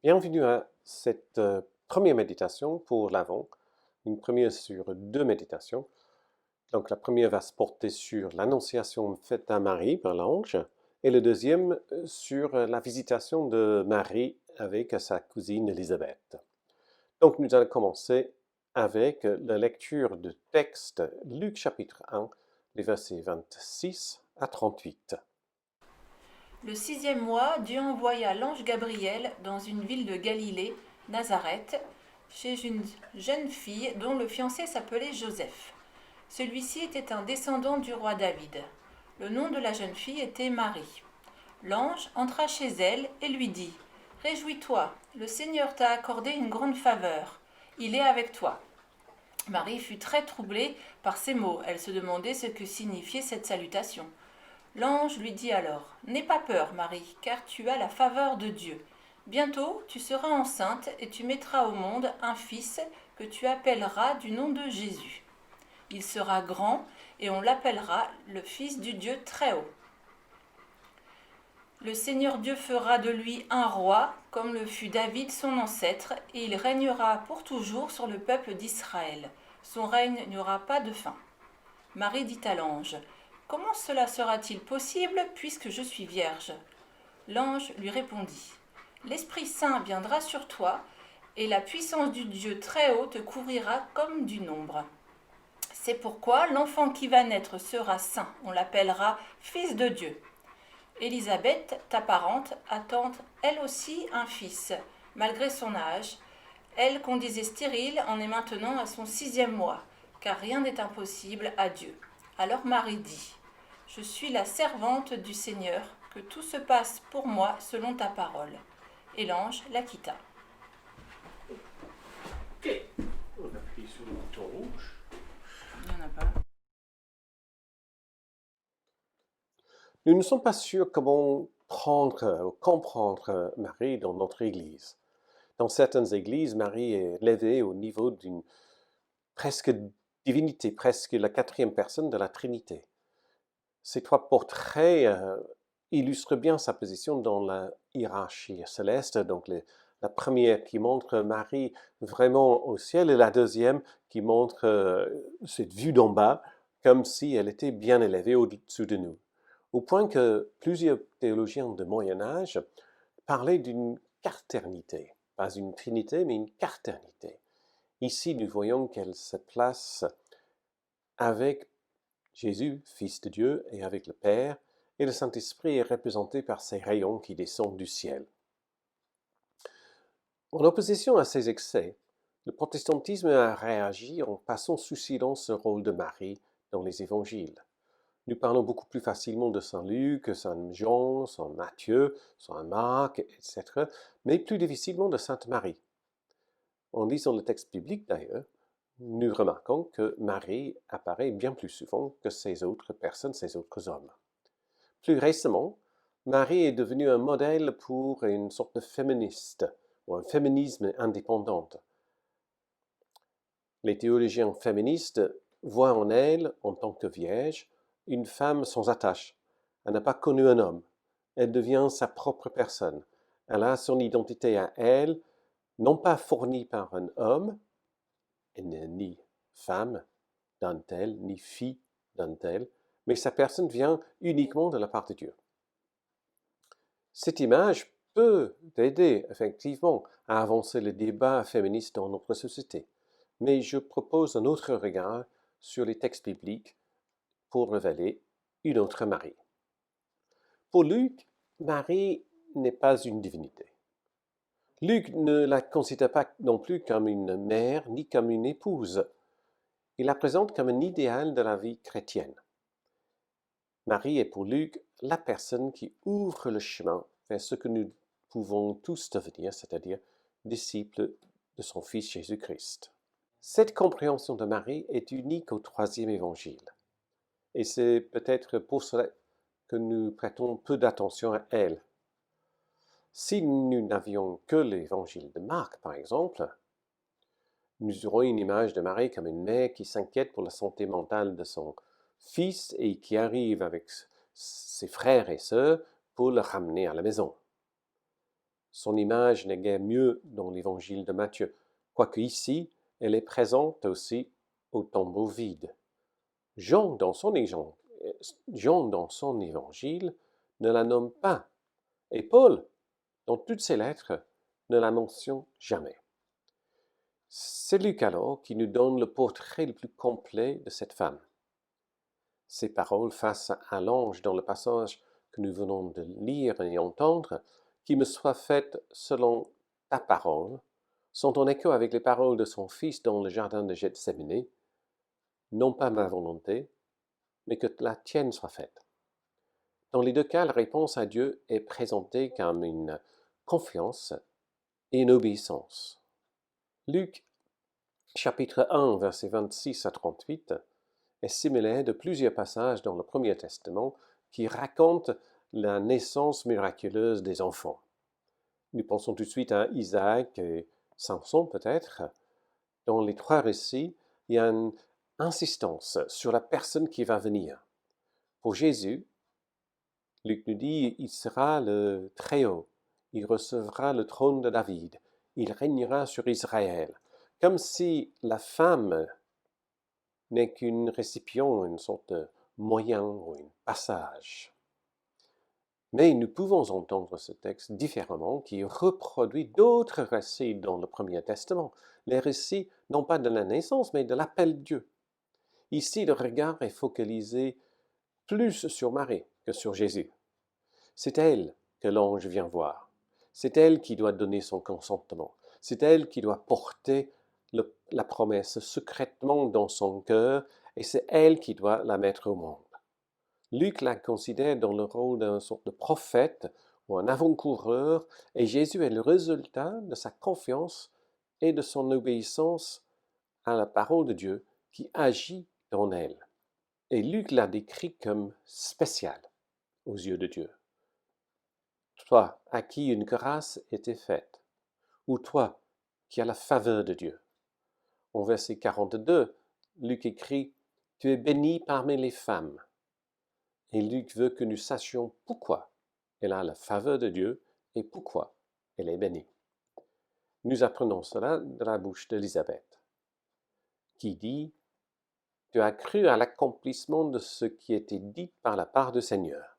Bienvenue à cette première méditation pour l'Avent, une première sur deux méditations. Donc la première va se porter sur l'annonciation faite à Marie par l'ange et le deuxième sur la visitation de Marie avec sa cousine Élisabeth. Donc nous allons commencer avec la lecture de texte Luc chapitre 1, les versets 26 à 38. Le 6e mois, Dieu envoya l'ange Gabriel dans une ville de Galilée, Nazareth, chez une jeune fille dont le fiancé s'appelait Joseph. Celui-ci était un descendant du roi David. Le nom de la jeune fille était Marie. L'ange entra chez elle et lui dit: Réjouis-toi, le Seigneur t'a accordé une grande faveur. Il est avec toi. Marie fut très troublée par ces mots. Elle se demandait ce que signifiait cette salutation. L'ange lui dit alors: N'aie pas peur, Marie, car tu as la faveur de Dieu. Bientôt tu seras enceinte et tu mettras au monde un fils que tu appelleras du nom de Jésus. Il sera grand et on l'appellera le Fils du Dieu Très-Haut. Le Seigneur Dieu fera de lui un roi, comme le fut David son ancêtre, et il régnera pour toujours sur le peuple d'Israël. Son règne n'aura pas de fin. Marie dit à l'ange: Comment cela sera-t-il possible puisque je suis vierge? L'ange lui répondit: L'Esprit Saint viendra sur toi, et la puissance du Dieu Très-Haut te couvrira comme d'une ombre. C'est pourquoi l'enfant qui va naître sera saint, on l'appellera Fils de Dieu. Élisabeth, ta parente, attend elle aussi un fils, malgré son âge. Elle qu'on disait stérile en est maintenant à son 6e mois, car rien n'est impossible à Dieu. Alors Marie dit: Je suis la servante du Seigneur, que tout se passe pour moi selon ta parole. Et l'ange la quitta. Ok, on appuie sur le bouton rouge. Il n'y en a pas. Nous ne sommes pas sûrs comment comprendre Marie dans notre Église. Dans certaines églises, Marie est élevée au niveau d'une presque divinité, presque la quatrième personne de la Trinité. Ces trois portraits illustrent bien sa position dans la hiérarchie céleste. Donc la première qui montre Marie vraiment au ciel et la deuxième qui montre cette vue d'en bas comme si elle était bien élevée au-dessus de nous. Au point que plusieurs théologiens de Moyen Âge parlaient d'une quaternité, pas une trinité, mais une quaternité. Ici, nous voyons qu'elle se place avec Jésus, Fils de Dieu, et avec le Père, et le Saint-Esprit est représenté par ces rayons qui descendent du ciel. En opposition à ces excès, le protestantisme a réagi en passant sous silence le rôle de Marie dans les évangiles. Nous parlons beaucoup plus facilement de Saint Luc, Saint Jean, Saint Matthieu, Saint Marc, etc., mais plus difficilement de Sainte Marie. En lisant le texte biblique d'ailleurs, nous remarquons que Marie apparaît bien plus souvent que ces autres personnes, ces autres hommes. Plus récemment, Marie est devenue un modèle pour une sorte de féministe, ou un féminisme indépendant. Les théologiens féministes voient en elle, en tant que vierge, une femme sans attache. Elle n'a pas connu un homme. Elle devient sa propre personne. Elle a son identité à elle, non pas fournie par un homme, elle n'est ni femme d'un tel, ni fille d'un tel, mais sa personne vient uniquement de la part de Dieu. Cette image peut aider effectivement à avancer le débat féministe dans notre société, mais je propose un autre regard sur les textes bibliques pour révéler une autre Marie. Pour Luc, Marie n'est pas une divinité. Luc ne la considère pas non plus comme une mère ni comme une épouse. Il la présente comme un idéal de la vie chrétienne. Marie est pour Luc la personne qui ouvre le chemin vers ce que nous pouvons tous devenir, c'est-à-dire disciples de son Fils Jésus-Christ. Cette compréhension de Marie est unique au troisième évangile. Et c'est peut-être pour cela que nous prêtons peu d'attention à elle. Si nous n'avions que l'évangile de Marc, par exemple, nous aurons une image de Marie comme une mère qui s'inquiète pour la santé mentale de son fils et qui arrive avec ses frères et sœurs pour le ramener à la maison. Son image n'est guère mieux dans l'évangile de Matthieu, quoique ici, elle est présente aussi au tombeau vide. Jean, dans son évangile, ne la nomme pas, et Paul, dans toutes ses lettres, ne la mentionne jamais. C'est Luc alors qui nous donne le portrait le plus complet de cette femme. Ces paroles face à l'ange dans le passage que nous venons de lire et entendre, qui me soit faite selon ta parole, sont en écho avec les paroles de son fils dans le jardin de Gethsémani, non pas ma volonté, mais que la tienne soit faite. Dans les deux cas, la réponse à Dieu est présentée comme une confiance et une obéissance. Luc, chapitre 1, versets 26 à 38, est similaire de plusieurs passages dans le Premier Testament qui racontent la naissance miraculeuse des enfants. Nous pensons tout de suite à Isaac et Samson peut-être. Dans les trois récits, il y a une insistance sur la personne qui va venir. Pour Jésus, Luc nous dit, il sera le Très-Haut, il recevra le trône de David, il régnera sur Israël, comme si la femme n'est qu'une récipient, une sorte de moyen ou un passage. Mais nous pouvons entendre ce texte différemment qui reproduit d'autres récits dans le Premier Testament. Les récits non pas de la naissance, mais de l'appel de Dieu. Ici, le regard est focalisé plus sur Marie que sur Jésus. C'est elle que l'ange vient voir. C'est elle qui doit donner son consentement. C'est elle qui doit porter la promesse secrètement dans son cœur et c'est elle qui doit la mettre au monde. Luc la considère dans le rôle d'un sorte de prophète ou un avant-coureur et Jésus est le résultat de sa confiance et de son obéissance à la parole de Dieu qui agit dans elle. Et Luc la décrit comme spéciale aux yeux de Dieu. Toi, à qui une grâce était faite, ou toi, qui as la faveur de Dieu. En verset 42, Luc écrit « Tu es bénie parmi les femmes ». Et Luc veut que nous sachions pourquoi elle a la faveur de Dieu et pourquoi elle est bénie. Nous apprenons cela de la bouche d'Élisabeth, qui dit « Tu as cru à l'accomplissement de ce qui était dit par la part du Seigneur ».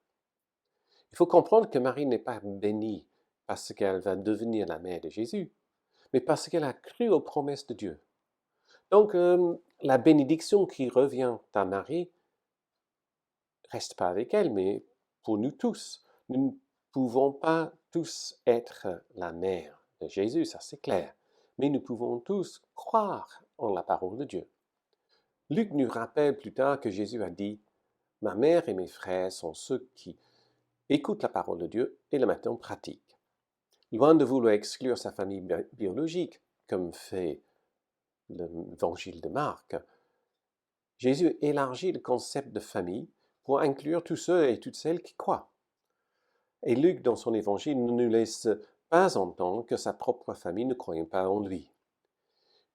Il faut comprendre que Marie n'est pas bénie parce qu'elle va devenir la mère de Jésus, mais parce qu'elle a cru aux promesses de Dieu. Donc, la bénédiction qui revient à Marie reste pas avec elle, mais pour nous tous. Nous ne pouvons pas tous être la mère de Jésus, ça c'est clair, mais nous pouvons tous croire en la parole de Dieu. Luc nous rappelle plus tard que Jésus a dit « Ma mère et mes frères sont ceux qui écoutent la parole de Dieu et la mettent en pratique. » Loin de vouloir exclure sa famille biologique, comme fait l'évangile de Marc, Jésus élargit le concept de famille pour inclure tous ceux et toutes celles qui croient. Et Luc, dans son évangile, ne nous laisse pas entendre que sa propre famille ne croyait pas en lui.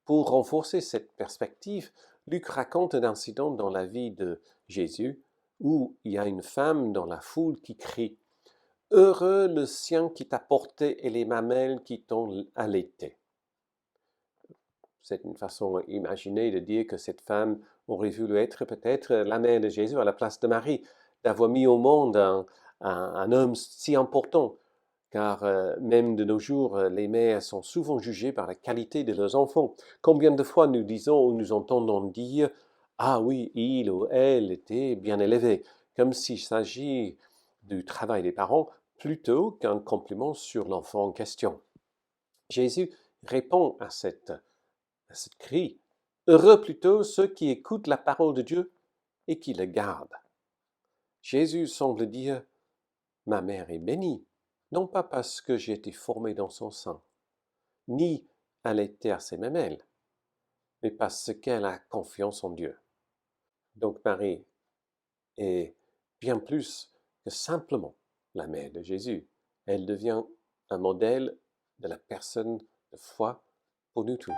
Pour renforcer cette perspective, Luc raconte un incident dans la vie de Jésus où il y a une femme dans la foule qui crie « Heureux le sien qui t'a porté et les mamelles qui t'ont allaité ». C'est une façon imaginée de dire que cette femme aurait voulu être peut-être la mère de Jésus à la place de Marie, d'avoir mis au monde un homme si important, car même de nos jours, les mères sont souvent jugées par la qualité de leurs enfants. Combien de fois nous disons ou nous entendons dire « Ah oui, il ou elle était bien élevé », comme s'il s'agit du travail des parents plutôt qu'un compliment sur l'enfant en question. Jésus répond à cette cri. Heureux plutôt ceux qui écoutent la parole de Dieu et qui la gardent. Jésus semble dire, ma mère est bénie, non pas parce que j'ai été formé dans son sein, ni allaité à ses mamelles, mais parce qu'elle a confiance en Dieu. Donc Marie est bien plus que simplement la mère de Jésus. Elle devient un modèle de la personne de foi pour nous tous.